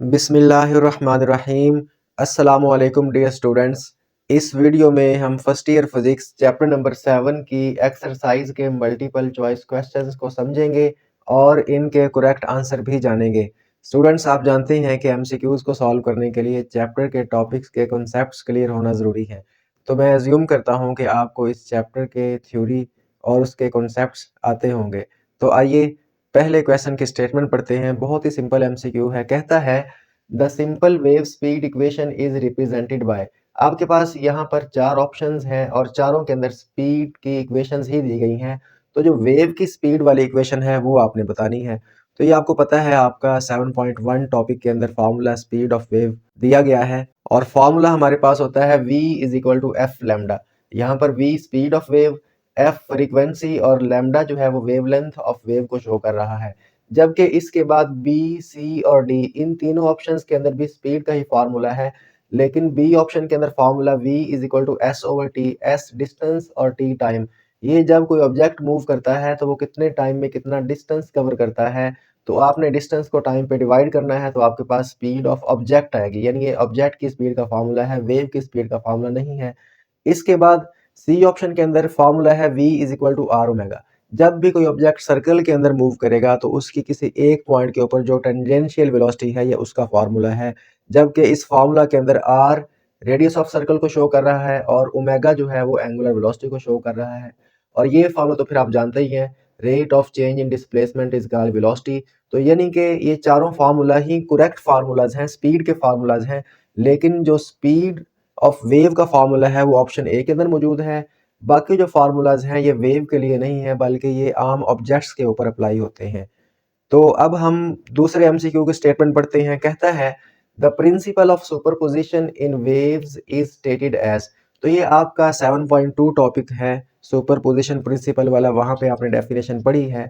बिस्मिल्लाहिर्रहमानिर्रहीम। अस्सलामुअलैकुम dear students. इस वीडियो में हम first year physics chapter number 7 की एक्सरसाइज के मल्टीपल चॉइस क्वेश्चंस को समझेंगे और इनके करेक्ट आंसर भी जानेंगे। स्टूडेंट्स, आप जानते हैं कि एमसीक्यूज को सॉल्व करने के लिए चैप्टर के टॉपिक्स के कॉन्सेप्ट्स क्लियर होना ज़रूरी है। तो मैं एज्यूम करता हूँ कि आपको इस चैप्टर के थ्योरी और उसके कॉन्सेप्ट्स आते होंगे। तो आइए पहले क्वेश्चन की स्टेटमेंट पढ़ते हैं। बहुत ही सिंपल एमसीक्यू है। कहता है the simple wave speed equation is represented by. आपके पास यहाँ पर चार ऑप्शंस हैं और चारों के अंदर स्पीड की इक्वेशंस ही दी गई हैं। तो जो वेव की स्पीड वाली इक्वेशन है वो आपने बतानी है। तो ये आपको पता है, आपका 7.1 टॉपिक के अंदर फार्मूला स्पीड ऑफ वेव दिया गया है और फार्मूला हमारे पास होता है v is equal to F lambda. यहाँ पर v speed of wave, F frequency और लैम्डा जो है वो वेवलेंथ ऑफ वेव को शो कर रहा है। जबकि इसके बाद बी, सी और डी इन तीनों ऑप्शंस के अंदर भी स्पीड का ही फार्मूला है, लेकिन बी ऑप्शन के अंदर formula v is equal to S over T, S distance और टी टाइम। ये जब कोई ऑब्जेक्ट मूव करता है तो वो कितने टाइम में कितना डिस्टेंस कवर करता है, तो आपने डिस्टेंस को टाइम पे डिवाइड करना है तो आपके पास स्पीड ऑफ ऑब्जेक्ट आएगी। यानी ये ऑब्जेक्ट की स्पीड का फार्मूला है, वेव की स्पीड का फार्मूला नहीं है। इसके बाद सी ऑप्शन के अंदर फार्मूला है v is equal to R omega. जब भी कोई ऑब्जेक्ट सर्कल के अंदर मूव करेगा तो उसकी किसी एक पॉइंट के ऊपर जो टेंजेंशियल वेलोसिटी है ये उसका फार्मूला है। जबकि इस फार्मूला के अंदर r रेडियस ऑफ सर्कल को शो कर रहा है और ओमेगा जो है वो एंगुलर वेलोसिटी को शो कर रहा है। और ये फार्मूला तो फिर आप जानते ही हैं, rate of change in displacement is called velocity. तो यानी कि ये चारों फार्मूला ही करेक्ट फार्मूलाज हैं, स्पीड के फार्मूलाज हैं। लेकिन जो स्पीड ऑफ वेव का फार्मूला है वो ऑप्शन ए के अंदर मौजूद है। बाकी जो फार्मूलाज हैं ये वेव के लिए नहीं है बल्कि ये आम ऑब्जेक्ट्स के ऊपर अप्लाई होते हैं। तो अब हम दूसरे एमसीक्यू के स्टेटमेंट पढ़ते हैं। कहता है the principle of superposition in waves is stated as. तो ये आपका 7.2 टॉपिक है, सुपरपोजिशन प्रिंसिपल वाला। वहां पे आपने डेफिनेशन पढ़ी है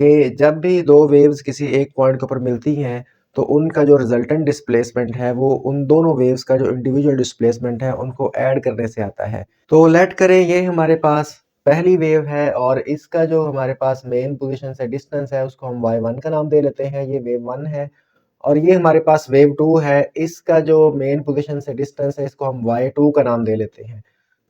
कि जब भी दो वेव्स किसी एक पॉइंट के ऊपर मिलती हैं तो उनका जो रिजल्टेंट डिस्प्लेसमेंट है वो उन दोनों वेव्स का जो इंडिविजुअल डिस्प्लेसमेंट है उनको ऐड करने से आता है। तो लेट करें ये हमारे पास पहली वेव है और इसका जो हमारे पास मेन पोजीशन से डिस्टेंस है उसको हम y1 का नाम दे लेते हैं, ये वेव 1 है। और ये हमारे पास वेव 2 है, इसका जो मेन पोजीशन से डिस्टेंस है इसको हम y2 का नाम दे लेते हैं।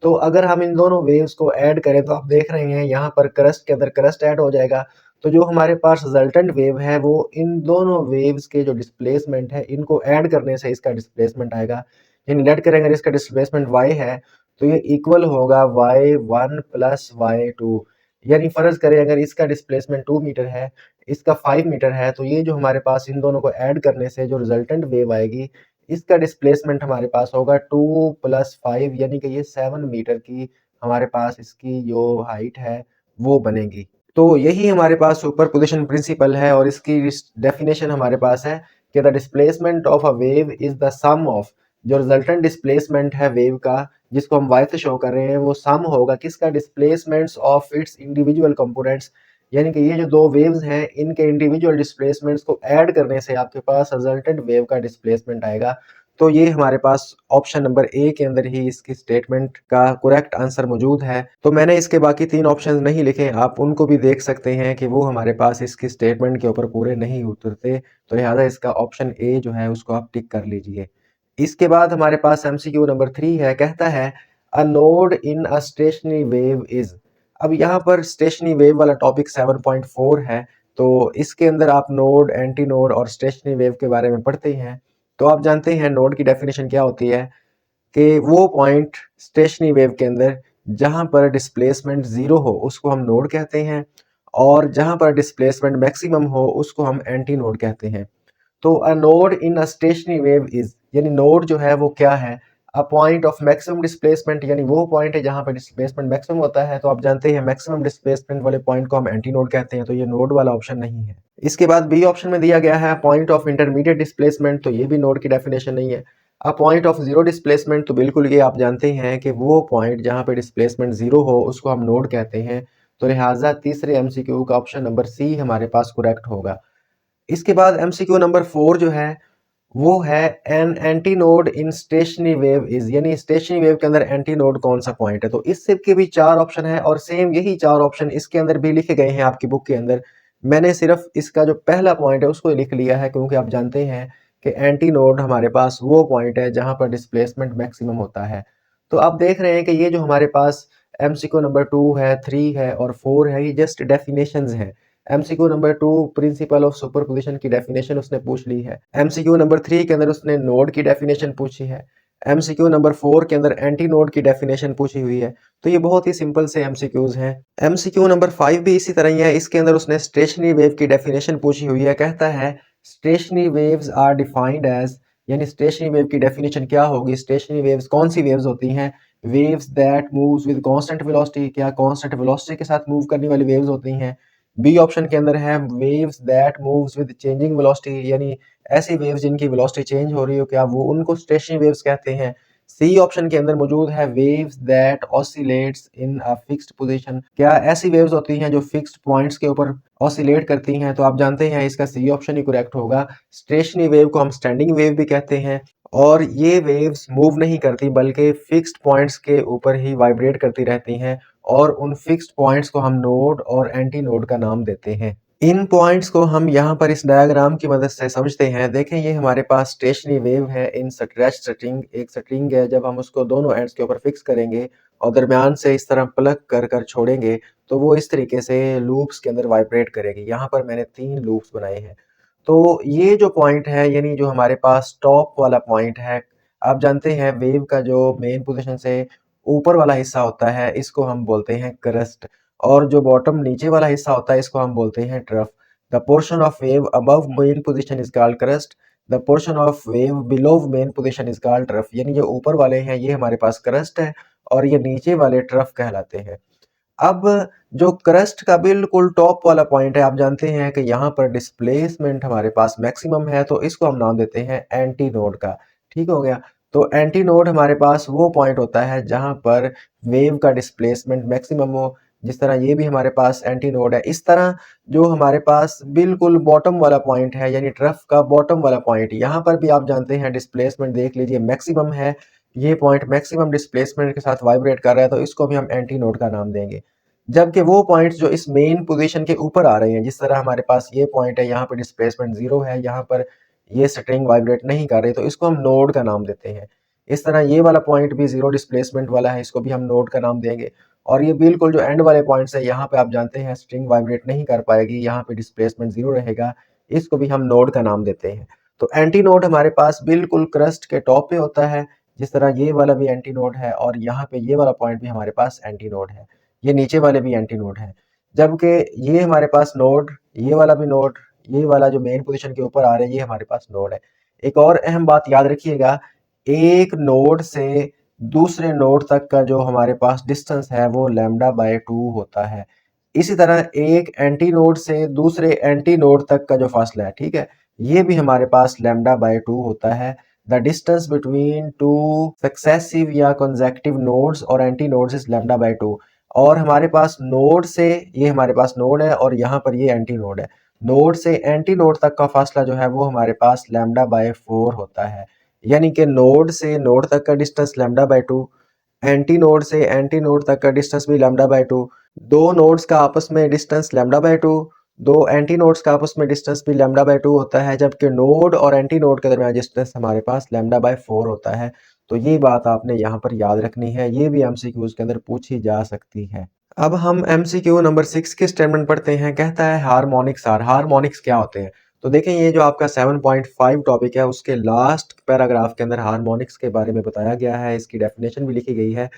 तो अगर हम इन दोनों वेव्स को ऐड करें तो आप देख रहे हैं यहाँ पर क्रस्ट के अंदर क्रस्ट ऐड हो जाएगा। तो जो हमारे पास रिजल्टेंट वेव है वो इन दोनों वेव्स के जो डिस्प्लेसमेंट है इनको ऐड करने से इसका डिस्प्लेसमेंट आएगा। यानी लेट करें अगर इसका डिस्प्लेसमेंट y है तो ये इक्वल होगा y1 प्लस y2। यानी फर्ज करें अगर इसका डिस्प्लेसमेंट 2 मीटर है, इसका 5 मीटर है, तो ये जो हमारे पास इन दोनों को ऐड करने से जो रिजल्टेंट वेव आएगी इसका डिस्प्लेसमेंट हमारे पास होगा 2 प्लस 5, यानी कि ये 7 मीटर की हमारे पास इसकी जो हाइट है वो बनेगी। तो यही हमारे पास सुपरपोजिशन प्रिंसिपल है और इसकी डेफिनेशन हमारे पास है कि the displacement of a wave is the sum of, जो रिजल्टेंट डिस्प्लेसमेंट है वेव का जिसको हम y से शो कर रहे हैं वो सम होगा किसका, displacements of its individual components. यानी कि ये जो दो वेव्स हैं इनके इंडिविजुअल डिस्प्लेसमेंट्स को ऐड करने से आपके पास रिजल्टेंट वेव का डिस्प्लेसमेंट आएगा। तो ये हमारे पास ऑप्शन नंबर ए के अंदर ही इसकी स्टेटमेंट का करेक्ट आंसर मौजूद है। तो मैंने इसके बाकी तीन ऑप्शंस नहीं लिखे, आप उनको भी देख सकते हैं कि वो हमारे पास इसकी स्टेटमेंट के ऊपर पूरे नहीं उतरते। तो लिहाजा इसका ऑप्शन ए जो है उसको आप टिक कर लीजिए। इसके बाद हमारे पास एमसीक्यू नंबर 3 है। कहता है a node in a stationary wave is. अब यहाँ पर स्टेशनरी वेव वाला टॉपिक 7.4 है। तो इसके अंदर आप नोड, एंटी नोड और स्टेशनरी वेव के बारे में पढ़ते हैं। तो आप जानते हैं नोड की डेफिनेशन क्या होती है कि वो पॉइंट स्टेशनरी वेव के अंदर जहां पर डिस्प्लेसमेंट जीरो हो उसको हम नोड कहते हैं और जहां पर डिस्प्लेसमेंट मैक्सिमम हो उसको हम एंटी नोड कहते हैं। तो a node in a stationary wave is, यानी नोड जो है वो क्या है, a point of maximum displacement, यानी वो पॉइंट है जहां पर डिस्प्लेसमेंट मैक्सिमम होता है। तो आप जानते हैं मैक्सिमम डिस्प्लेसमेंट वाले पॉइंट को हम एंटी नोड कहते हैं, तो ये नोड वाला ऑप्शन नहीं है। इसके बाद बी ऑप्शन में दिया गया है पॉइंट ऑफ इंटरमीडिएट डिस्प्लेसमेंट, तो ये भी नोड की डेफिनेशन नहीं है। A point of zero displacement, तो बिल्कुल ये आप जानते हैं कि वो पॉइंट जहां पे डिस्प्लेसमेंट जीरो हो उसको हम नोड कहते हैं। तो लिहाजा तीसरे एमसीक्यू का ऑप्शन नंबर सी हमारे पास करेक्ट होगा। इसके बाद एमसीक्यू नंबर 4 जो है वो है an anti node in stationary wave is, यानी स्टेशनरी वेव के अंदर एंटी नोड कौन सा पॉइंट है। तो इससे के भी चार ऑप्शन है और सेम यही चार ऑप्शन इसके अंदर भी लिखे गए हैं आपकी बुक के अंदर। मैंने सिर्फ इसका जो पहला पॉइंट है उसको लिख लिया है क्योंकि आप जानते हैं कि एंटी नोड हमारे पास वो पॉइंट है जहां पर डिस्प्लेसमेंट मैक्सिमम होता है। तो आप देख रहे हैं कि ये जो हमारे पास एमसीक्यू नंबर 2 है, 3 है और 4 है, ये जस्ट डेफिनेशंस हैं। MCQ number 2 principal of superposition की डेफिनेशन उसने पूछ ली है। एमसीक्यू नंबर 3 के अंदर उसने नोड की डेफिनेशन पूछी है। एमसीक्यू नंबर 4 के अंदर एंटी नोड की डेफिनेशन पूछी हुई है। तो ये बहुत ही सिंपल से एमसीक्यूज हैं। एमसीक्यू नंबर 5 भी इसी तरह ही है। इसके अंदर उसने स्टेशनरी वेव की डेफिनेशन पूछी हुई है। कहता है stationary waves are defined as, यानी स्टेशनरी वेव की डेफिनेशन क्या होगी, स्टेशनरी वेव्स कौन सी वेव्स होती हैं, waves that moves with constant velocity, क्या कांस्टेंट वेलोसिटी के साथ मूव करने वाली वेव्स होती हैं। बी ऑप्शन के अंदर है waves that moves with changing velocity, यानी ऐसी वेव्स जिनकी वेलोसिटी चेंज हो रही हो, क्या वो उनको स्टेशनरी वेव्स कहते हैं। सी ऑप्शन के अंदर मौजूद है waves that oscillates in a fixed position, क्या ऐसी वेव्स होती हैं जो फिक्स्ड पॉइंट्स के ऊपर ऑसिलेट करती हैं। तो आप जानते हैं इसका सी ऑप्शन ही करेक्ट होगा। स्टेशनरी वेव को हम स्टैंडिंग वेव भी कहते हैं और ये वेव्स मूव नहीं करती बल्कि फिक्स्ड पॉइंट्स के ऊपर ही वाइब्रेट करती रहती हैं और उन फिक्स्ड पॉइंट्स को हम नोड और एंटी नोड का नाम देते हैं। इन पॉइंट्स को हम यहाँ पर इस डायग्राम की मदद से समझते हैं। देखें ये हमारे पास स्टेशनरी वेव है इन स्ट्रेच स्ट्रिंग, एक स्ट्रिंग है, जब हम उसको दोनों एंड्स के ऊपर फिक्स करेंगे और दरमियान से इस तरह प्लग कर कर छोड़ेंगे तो वो इस तरीके से लूप्स के अंदर वाइब्रेट करेगी। यहाँ पर मैंने 3 लूप्स बनाए हैं। तो ये जो पॉइंट है यानी जो हमारे पास टॉप वाला पॉइंट है, आप जानते हैं वेव का जो मेन पोजीशन से ऊपर वाला हिस्सा होता है इसको हम बोलते हैं क्रस्ट, और जो बॉटम नीचे वाला हिस्सा होता है इसको हम बोलते हैं trough. The portion of wave above main position is called crust, the portion of wave below main position is called trough. यानी जो ऊपर वाले हैं ये हमारे पास क्रस्ट है और ये नीचे वाले ट्रफ कहलाते हैं। अब जो क्रस्ट का बिल्कुल टॉप वाला पॉइंट है, आप जानते हैं कि यहाँ पर डिस्प्लेसमेंट हमारे पास मैक्सिमम है तो इसको हम नाम देते हैं एंटी नोड का। ठीक हो गया। तो एंटी नोड हमारे पास वो पॉइंट होता है जहाँ पर वेव का डिस्प्लेसमेंट मैक्सिमम हो। जिस तरह ये भी हमारे पास एंटी नोड है, इस तरह जो हमारे पास बिल्कुल बॉटम वाला पॉइंट है यानी ट्रफ का बॉटम वाला पॉइंट, यहाँ पर भी आप जानते हैं डिस्प्लेसमेंट देख लीजिए मैक्सिमम है। ये पॉइंट मैक्सिमम डिस्प्लेसमेंट के साथ वाइब्रेट कर रहा है तो इसको भी हम एंटी नोड का नाम देंगे। जबकि वो पॉइंट्स जो इस मेन पोजीशन के ऊपर आ रहे हैं, जिस तरह हमारे पास ये पॉइंट है, यहाँ पर डिस्प्लेसमेंट 0 है, यहाँ पर ये स्ट्रिंग वाइब्रेट नहीं कर रही तो इसको हम नोड का नाम देते हैं। इस तरह ये वाला पॉइंट भी 0 डिस्प्लेसमेंट वाला है, इसको भी हम नोड का नाम देंगे। और ये बिल्कुल जो एंड वाले पॉइंट्स है, यहाँ पे आप जानते हैं स्ट्रिंग वाइब्रेट नहीं कर पाएगी, यहाँ पे डिस्प्लेसमेंट 0 रहेगा, इसको भी हम नोड का नाम देते हैं। तो एंटी नोड हमारे पास बिल्कुल क्रस्ट के टॉप पे होता है, जिस तरह ये वाला भी एंटी नोड है और यहाँ पे ये वाला पॉइंट भी हमारे पास एंटी नोड है। ये नीचे वाले भी एंटी नोड हैं। जबकि ये हमारे पास नोड, ये वाला भी नोड, ये वाला जो मेन पोजीशन के ऊपर आ रहा है ये हमारे पास नोड है। एक और अहम बात याद रखिएगा, एक नोड से दूसरे नोड तक का जो हमारे पास डिस्टेंस है वो लैम्डा बाय 2 होता है। इसी तरह एक एंटी नोड से दूसरे एंटी नोड तक का जो फासला है, ठीक है, ये भी हमारे पास लैम्डा बाय 2 होता है। The distance between two successive या कंसेक्यूटिव नोड्स और anti nodes is lambda by 2। और हमारे पास नोड से, ये हमारे पास नोड है और यहाँ पर ये एंटी नोड है, नोड से एंटी नोड तक का फासला जो है वो हमारे पास लैम्डा बाय 4 होता है। यानी कि नोड से नोड तक का distance lambda by 2, anti node से एंटी नोड तक का डिस्टेंस भी लैम्डा बाय 2, दो नोड्स का आपस में डिस्टेंस लैम्डा बाय 2, दो एंटी नोड्स का आपस में डिस्टेंस भी लैम्डा बाय 2 होता है, जबकि नोड और एंटी नोड के दरमियान डिस्टेंस हमारे पास लैम्डा बाय 4 होता है। तो ये बात आपने यहाँ पर याद रखनी है, ये भी एमसीक्यूज के अंदर पूछी जा सकती है। अब हम एमसीक्यू नंबर 6 के स्टेटमेंट पढ़ते हैं। कहता है हार्मोनिक्स आर, हार्मोनिक्स क्या होते हैं। तो देखें ये जो आपका 7.5 टॉपिक है उसके लास्ट पैराग्राफ के अंदर हार्मोनिक्स के बारे में बताया गया है, इसकी डेफिनेशन भी लिखी गई है।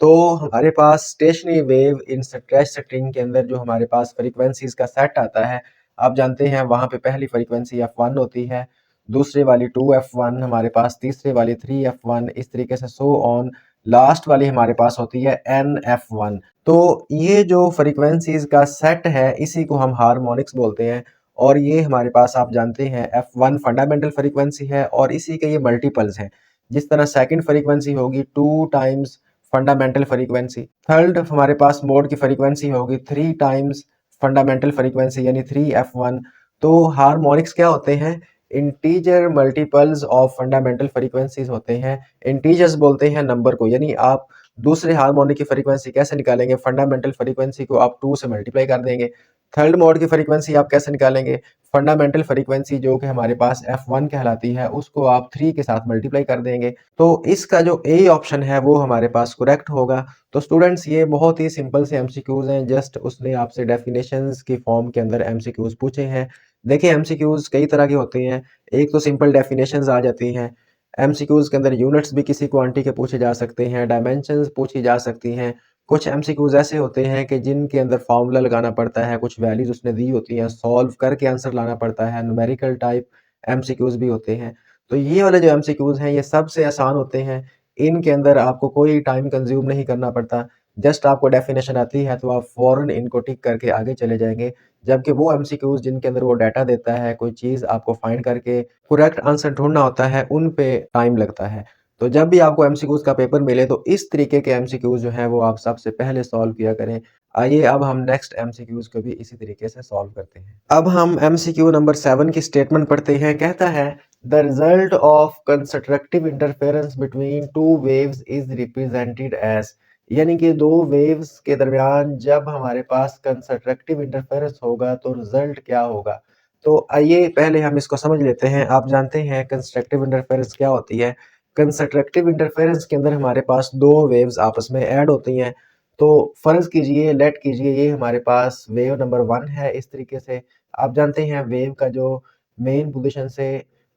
तो हमारे पास stationary wave in stretch string के अंदर जो हमारे पास फ्रीक्वेंसीज का सेट आता है, आप जानते हैं वहाँ पे पहली फ्रीक्वेंसी f1 होती है, दूसरे वाली 2f1, हमारे पास तीसरे वाली 3f1, इस तरीके से सो ऑन, लास्ट वाली हमारे पास होती है nf1। तो ये जो फ्रीक्वेंसीज का सेट है इसी को हम हार्मोनिक्स बोलते हैं। और ये हमारे पास आप जानते हैं f1 फंडामेंटल फ्रीक्वेंसी है और इसी के ये मल्टीपल्स हैं। जिस तरह सेकंड फ्रीक्वेंसी होगी 2 टाइम्स फंडामेंटल फ्रीक्वेंसी, थर्ड हमारे पास मोड की फ्रीक्वेंसी होगी 3 टाइम्स फंडामेंटल फ्रीक्वेंसी यानी 3f1। तो हार्मोनिक्स क्या होते हैं, integer multiples of fundamental frequencies होते हैं। इंटीजर्स बोलते हैं नंबर को, यानी आप दूसरे हार्मोनिक की फ्रीक्वेंसी कैसे निकालेंगे, फंडामेंटल फ्रीक्वेंसी को आप 2 से मल्टीप्लाई कर देंगे थर्ड मोड की फ्रीक्वेंसी आप कैसे निकालेंगे? फंडामेंटल फ्रीक्वेंसी जो कि हमारे पास F1 कहलाती है, उसको आप 3 के साथ मल्टीप्लाई कर देंगे। तो इसका जो ए ऑप्शन है वो हमारे पास करेक्ट होगा। तो स्टूडेंट्स ये बहुत ही सिंपल से एमसीक्यूज हैं, जस्ट उसने आपसे डेफिनेशंस की फॉर्म के अंदर एमसीक्यूज पूछे हैं। देखिए एमसीक्यूज कई तरह के होते हैं, एक तो सिंपल डेफिनेशंस आ जाती हैं। एमसीक्यूज के अंदर यूनिट्स भी किसी क्वांटिटी के पूछे जा सकते हैं, डायमेंशंस पूछी जा सकती हैं। कुछ एमसीक्यूज ऐसे होते हैं कि जिनके अंदर फार्मूला लगाना पड़ता है, कुछ वैल्यूज उसने दी होती हैं, सॉल्व करके आंसर लाना पड़ता है। न्यूमेरिकल टाइप एमसीक्यूज भी होते हैं। तो ये वाले जो एमसीक्यूज हैं ये सबसे आसान होते हैं। इनके अंदर आपको कोई टाइम कंज्यूम नहीं करना पड़ता। जस्ट आपको डेफिनेशन आती है तो आप फौरन इनको टिक करके आगे चले जाएंगे। जबकि वो एमसीक्यूज जिनके अंदर वो डाटा देता है, कोई चीज़ आपको फाइंड करके करेक्ट आंसर ढूंढना होता है, उन पे टाइम लगता है। तो जब भी आपको एमसीक्यूज का पेपर मिले तो इस तरीके के एमसीक्यूज जो है वो आप सबसे पहले सॉल्व किया करें। आइए अब हम नेक्स्ट एमसीक्यूज को भी इसी तरीके से सॉल्व करते हैं। अब हम एमसीक्यू नंबर 7 की स्टेटमेंट पढ़ते हैं। कहता है the result of constructive interference between two waves is represented as, यानी कि दो वेव्स के दरमियान जब हमारे पास कंस्ट्रक्टिव इंटरफेरेंस होगा तो रिजल्ट क्या होगा। तो आइए पहले हम इसको समझ लेते हैं। आप जानते हैं कंस्ट्रक्टिव इंटरफेरेंस क्या होती है। कंस्ट्रक्टिव इंटरफेरेंस के अंदर हमारे पास दो वेव्स आपस में ऐड होती हैं। तो फर्ज कीजिए, लेट कीजिए ये हमारे पास वेव नंबर 1 है। इस तरीके से आप जानते हैं वेव का जो मेन पोजीशन से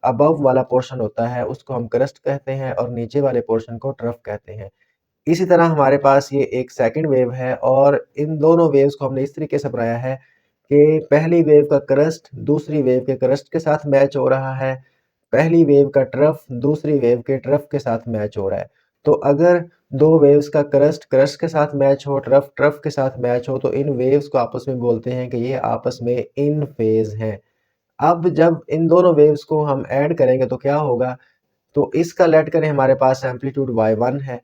अबव वाला पोर्शन होता है उसको हम क्रस्ट कहते हैं और नीचे वाले पोर्शन को ट्रफ कहते हैं। इसी तरह हमारे पास ये एक सेकंड वेव है और इन दोनों वेव्स को हमने इस तरीके से बनाया है कि पहली वेव का क्रस्ट दूसरी वेव के क्रस्ट के साथ मैच हो रहा है, पहली वेव का ट्रफ दूसरी वेव के ट्रफ के साथ मैच हो रहा है। तो अगर दो वेव्स का क्रस्ट क्रस्ट के साथ मैच हो, ट्रफ ट्रफ के साथ मैच हो, तो इन वेव्स को आपस में बोलते हैं कि ये आपस में इन फेज हैं। अब जब इन दोनों वेव्स को हम ऐड करेंगे तो क्या होगा? तो इसका लेट करें हमारे पास एम्पलीट्यूड y1 है,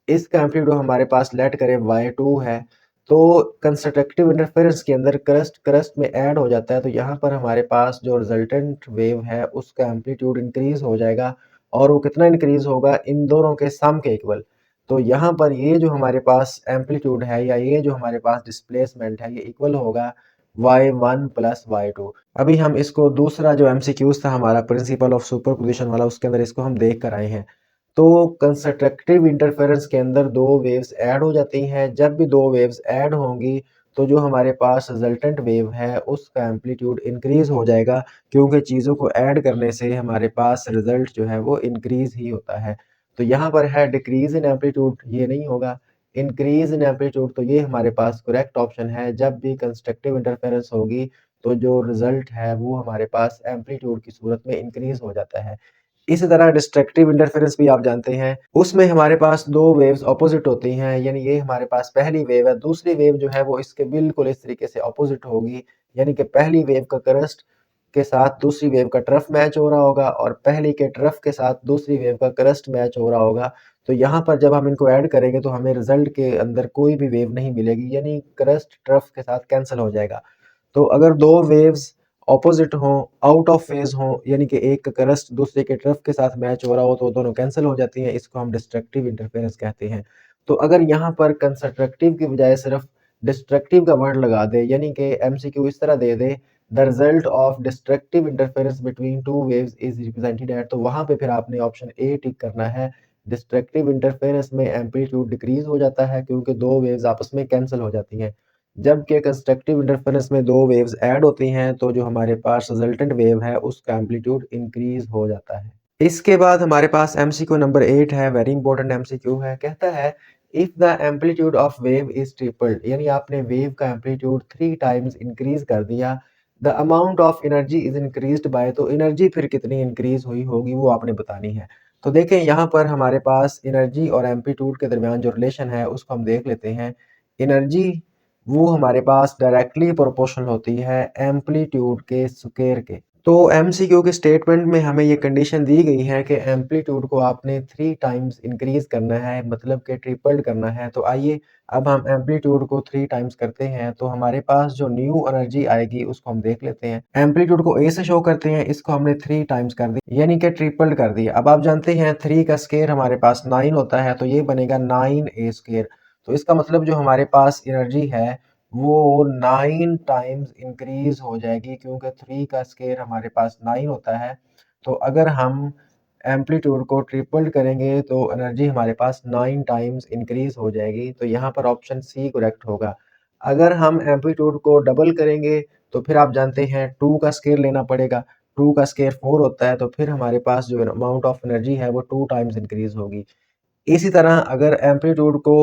इसका एम्पलीट्यूड हमारे पास लेट करें y2 है। तो कंस्ट्रक्टिव इंटरफेरेंस के अंदर क्रस्ट क्रस्ट में ऐड हो जाता है, तो यहाँ पर हमारे पास जो रिजल्टेंट वेव है उसका एम्पलीट्यूड इंक्रीज हो जाएगा और वो कितना इंक्रीज होगा? इन दोनों के सम के इक्वल। तो यहाँ पर ये जो हमारे पास एम्पलीट्यूड है या ये जो हमारे पास डिस्प्लेसमेंट है ये इक्वल होगा y1 प्लस y2। अभी हम इसको दूसरा जो एमसीक्यूज था हमारा प्रिंसिपल ऑफ सुपरपोजिशन वाला, उसके अंदर इसको हम देख कर आए हैं। तो कंस्ट्रक्टिव इंटरफेरेंस के अंदर दो वेव्स ऐड हो जाती हैं। जब भी दो वेव्स ऐड होंगी तो जो हमारे पास रिजल्टेंट वेव है उसका एम्पलीट्यूड इंक्रीज हो जाएगा, क्योंकि चीज़ों को ऐड करने से हमारे पास रिजल्ट जो है वो इंक्रीज ही होता है। तो यहाँ पर है डिक्रीज इन एम्पलीट्यूड, ये नहीं होगा। इंक्रीज इन एम्पलीट्यूड, तो ये हमारे पास करेक्ट ऑप्शन है। जब भी कंस्ट्रक्टिव इंटरफेरेंस होगी तो जो रिजल्ट है वो हमारे पास एम्पलीट्यूड की सूरत में इंक्रीज हो जाता है। इसी तरह डिस्ट्रक्टिव इंटरफेरेंस भी आप जानते हैं, उसमें हमारे पास दो वेव्स ऑपोजिट होती हैं, यानी ये हमारे पास पहली वेव है, दूसरी वेव जो है वो इसके बिल्कुल इस तरीके से ऑपोजिट होगी। यानी कि पहली वेव का क्रस्ट के साथ दूसरी वेव का ट्रफ मैच हो रहा होगा और पहली के ट्रफ के साथ दूसरी वेव का क्रस्ट मैच हो रहा होगा। तो यहाँ पर जब हम इनको ऐड करेंगे तो हमें रिजल्ट के अंदर कोई भी वेव नहीं मिलेगी, यानी क्रस्ट ट्रफ के साथ कैंसिल हो जाएगा। तो अगर दो वेव्स ऑपोजिट हों, आउट ऑफ फेज हों, यानी कि एक का क्रस्ट दूसरे के ट्रफ के साथ मैच हो रहा हो, तो दोनों कैंसिल हो जाती हैं। इसको हम डिस्ट्रक्टिव इंटरफेरेंस कहते हैं। तो अगर यहाँ पर कंस्ट्रक्टिव की बजाय सिर्फ डिस्ट्रक्टिव का वर्ड लगा दे, यानी कि एमसीक्यू इस तरह दे दे the result of destructive interference between two waves is represented at, तो वहां पे फिर आपने ऑप्शन ए टिक करना है। डिस्ट्रक्टिव इंटरफेरेंस में एम्पलीट्यूड डिक्रीज हो जाता है क्योंकि दो वेव्स आपस में कैंसिल हो जाती हैं। जबकि कंस्ट्रक्टिव इंटरफेरेंस में दो वेव्स ऐड होती हैं तो जो हमारे पास रिजल्टेंट वेव है उसका एम्पलीट्यूड इंक्रीज हो जाता है। इसके बाद हमारे पास एमसीक्यू नंबर 8 है, वेरी इंपॉर्टेंट एमसीक्यू है। कहता है if the amplitude of wave is tripled, यानी आपने वेव का एम्पलीट्यूड 3 टाइम्स इंक्रीज कर दिया, the amount of energy is increased by, तो एनर्जी फिर कितनी इंक्रीज हुई होगी वो आपने बतानी है। तो देखें यहाँ पर हमारे पास एनर्जी और एम्पलीट्यूड के दरमियान जो रिलेशन है उसको हम देख लेते हैं। एनर्जी वो हमारे पास डायरेक्टली प्रोपोर्शनल होती है एम्पलीट्यूड के स्क्वायर के। तो एमसीक्यू के स्टेटमेंट में हमें ये कंडीशन दी गई है कि एम्पलीट्यूड को आपने 3 टाइम्स इंक्रीज करना है, मतलब कि ट्रिपल्ड करना है। तो आइए अब हम एम्पलीट्यूड को 3 टाइम्स करते हैं तो हमारे पास जो न्यू एनर्जी आएगी उसको हम देख लेते हैं। एम्पलीट्यूड को ए से शो करते हैं, इसको हमने 3 टाइम्स कर दिया यानी कि ट्रिपल्ड कर दिया। अब आप जानते हैं 3 का स्क्वायर हमारे पास 9 होता है, तो ये बनेगा 9 ए स्क्वायर। तो इसका मतलब जो हमारे पास एनर्जी है वो 9 टाइम्स इंक्रीज हो जाएगी, क्योंकि 3 का स्केयर हमारे पास 9 होता है। तो अगर हम एम्पलीट्यूड को ट्रिपल करेंगे तो एनर्जी हमारे पास 9 टाइम्स इंक्रीज हो जाएगी। तो यहाँ पर ऑप्शन सी करेक्ट होगा। अगर हम एम्पलीट्यूड को डबल करेंगे तो फिर आप जानते हैं 2 का स्केयर लेना पड़ेगा। 2 का स्केयर 4 होता है, तो फिर हमारे पास जो अमाउंट ऑफ एनर्जी है वो 2 टाइम्स इंक्रीज होगी। इसी तरह अगर एम्पलीट्यूड को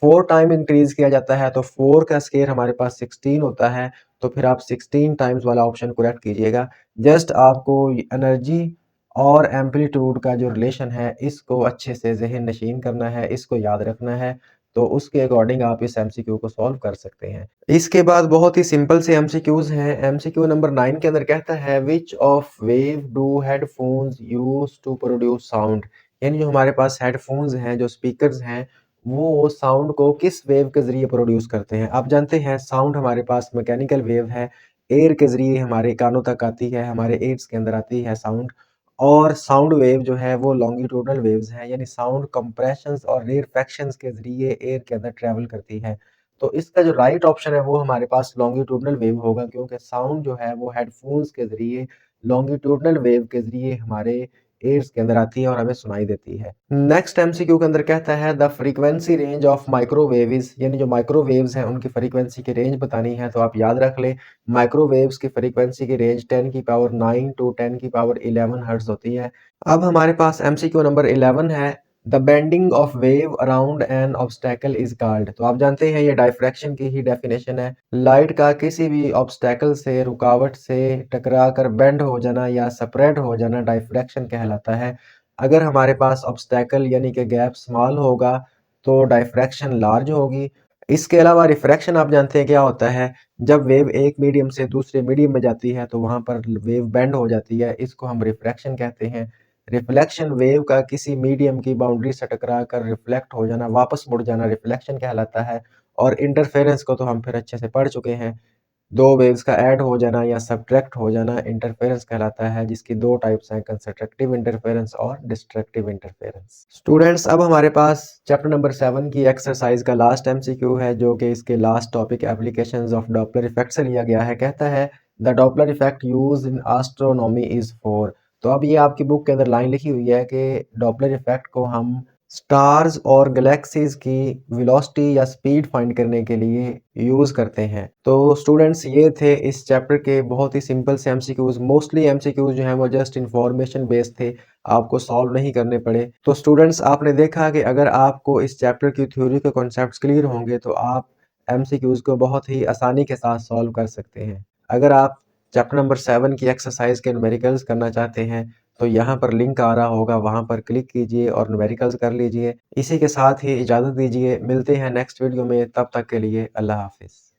4 टाइम इंक्रीज किया जाता है तो 4 का स्केयर हमारे पास 16 होता है, तो फिर आप 16 टाइम्स वाला ऑप्शन करेक्ट कीजिएगा। जस्ट आपको एनर्जी और एम्पलीट्यूड का जो रिलेशन है इसको अच्छे से ज़हन नशीन करना है, इसको याद रखना है, तो उसके अकॉर्डिंग आप इस एमसीक्यू को सॉल्व कर सकते हैं। इसके बाद बहुत ही सिंपल से एमसीक्यूज हैं। एमसीक्यू नंबर 9 के अंदर कहता है which of wave do headphones use to produce sound, यानी जो हमारे पास हेडफोन्स हैं, जो स्पीकर्स हैं, वो साउंड को किस वेव के ज़रिए प्रोड्यूस करते हैं। आप जानते हैं साउंड हमारे पास मैकेनिकल वेव है, एयर के ज़रिए हमारे कानों तक आती है, हमारे एड्स के अंदर आती है साउंड। और साउंड वेव जो है वो लॉन्गिट्यूडनल वेव्स हैं, यानी साउंड कंप्रेशंस और रेरफैक्शंस के ज़रिए एयर के अंदर ट्रैवल करती है। तो इसका जो राइट ऑप्शन है वो हमारे पास लॉन्गिट्यूडनल वेव होगा, क्योंकि साउंड जो है वो हेडफोन्स के ज़रिए लॉन्गिट्यूडनल वेव के ज़रिए हमारे एयर्स के अंदर आती है और हमें सुनाई देती है। नेक्स्ट एमसीक्यू के अंदर कहता है the frequency range of microwave is, यानी जो माइक्रोवेव्स हैं उनकी फ्रीक्वेंसी की रेंज बतानी है। तो आप याद रख लें, माइक्रोवेव्स की फ्रीक्वेंसी की रेंज 10 की पावर 9 टू 10 की पावर 11 हर्ट्ज होती है। अब हमारे पास एमसीक्यू नंबर 11 है, the bending of wave around an obstacle is called. तो आप जानते हैं ये डायफ्रैक्शन की ही डेफिनेशन है। लाइट का किसी भी ऑब्स्टेकल से, रुकावट से टकरा कर बेंड हो जाना या स्प्रेड हो जाना डायफ्रैक्शन कहलाता है। अगर हमारे पास ऑब्स्टेकल यानी कि गैप स्मॉल होगा तो डायफ्रैक्शन लार्ज होगी। इसके अलावा रिफ्रैक्शन आप जानते हैं क्या होता है। जब वेव एक मीडियम से दूसरे मीडियम में जाती है तो वहां पर वेव बेंड हो जाती है, इसको हम रिफ्रैक्शन कहते हैं। रिफ्लेक्शन वेव का किसी मीडियम की बाउंड्री से टकरा कर रिफ्लेक्ट हो जाना, वापस मुड़ जाना, रिफ्लेक्शन कहलाता है। और इंटरफेरेंस को तो हम फिर अच्छे से पढ़ चुके हैं। दो वेव्स का ऐड हो जाना या सब्ट्रैक्ट हो जाना इंटरफेरेंस कहलाता है, जिसकी दो टाइप्स हैं, कंस्ट्रक्टिव इंटरफेरेंस और डिस्ट्रक्टिव इंटरफेरेंस। स्टूडेंट्स, अब हमारे पास चैप्टर नंबर 7 की एक्सरसाइज का लास्ट एमसीक्यू है, जो कि इसके last topic applications of Doppler effect से लिया गया है। कहता है the Doppler effect use in astronomy is for. तो अब ये आपकी बुक के अंदर लाइन लिखी हुई है कि डॉपलर इफेक्ट को हम स्टार्स और गैलेक्सीज की वेलोसिटी या स्पीड फाइंड करने के लिए यूज करते हैं। तो स्टूडेंट्स, ये थे इस चैप्टर के बहुत ही सिंपल से एमसीक्यूज। मोस्टली एमसीक्यूज जो हैं वो जस्ट इंफॉर्मेशन बेस्ड थे, आपको सॉल्व नहीं करने पड़े। तो स्टूडेंट्स, आपने देखा कि अगर आपको इस चैप्टर की थ्योरी के कॉन्सेप्ट्स क्लियर होंगे तो आप एमसीक्यूज को बहुत ही आसानी के साथ सॉल्व कर सकते हैं। अगर आप चैप्टर नंबर 7 की एक्सरसाइज के न्यूमेरिकल्स करना चाहते हैं तो यहाँ पर लिंक आ रहा होगा, वहाँ पर क्लिक कीजिए और न्यूमेरिकल्स कर लीजिए। इसी के साथ ही इजाज़त दीजिए, मिलते हैं नेक्स्ट वीडियो में, तब तक के लिए अल्लाह हाफिज़।